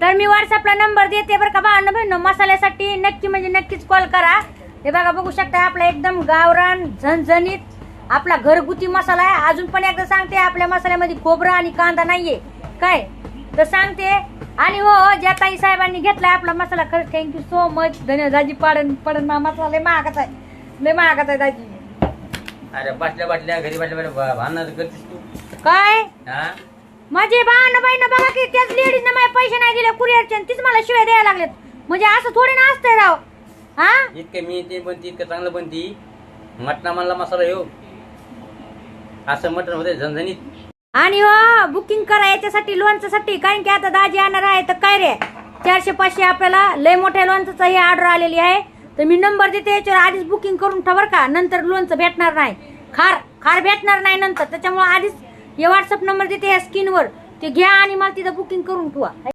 तर मी व्हॉट्सअपला नंबर देते बरं का भावांनो बहिणींनो, मसाल्यासाठी नक्की म्हणजे नक्कीच कॉल करा. हे बघा बघू शकता आपला एकदम गावरान झणझणीत आपला घरगुती मसाला आहे. अजून पण एकदा सांगते, आपल्या मसाल्यामध्ये खोबरं आणि कांदा नाहीये काय तर सांगते. आणि हो ज्या ताई साहेबांनी घेतलाय आपला मसाला, खरंच थँक्यू सो मच, धन्यवाद. दाजी पडन पडन मसाला लय महागाचा आहे, लय महागाचा आहे दाजी. अरे बाटल्या घरी बाटल्या भांडण करतेस तू काय हा? माझे भांड बहिण बघा की त्याच लेडीजने मला पैसे नाही दिले कुरिअरचे, तीच मला शिवाय द्यायला लागलेत. म्हणजे असं थोडी ना असतंय राव. हा इतकं मी ते बनती इतकं चांगलं बनती. मटणा मला मसाला येऊ असं मटण होते झणझणीत. आणि हो बुकिंग करा याच्यासाठी लोणच्यासाठी, कारण की आता दाजी येणार आहे तर काय रे 400-500 आपल्याला लय मोठ्या लोणचं ही ऑर्डर आलेली आहे. तर मी नंबर देते, याच्यावर आधीच बुकिंग करून ठेवा का, नंतर लोणचं भेटणार नाही, खार भेटणार नाही नंतर. त्याच्यामुळे आधीच हे व्हॉट्सअप नंबर देते या स्क्रीनवर, ते घ्या आणि मला तिथं बुकिंग करून ठेवा.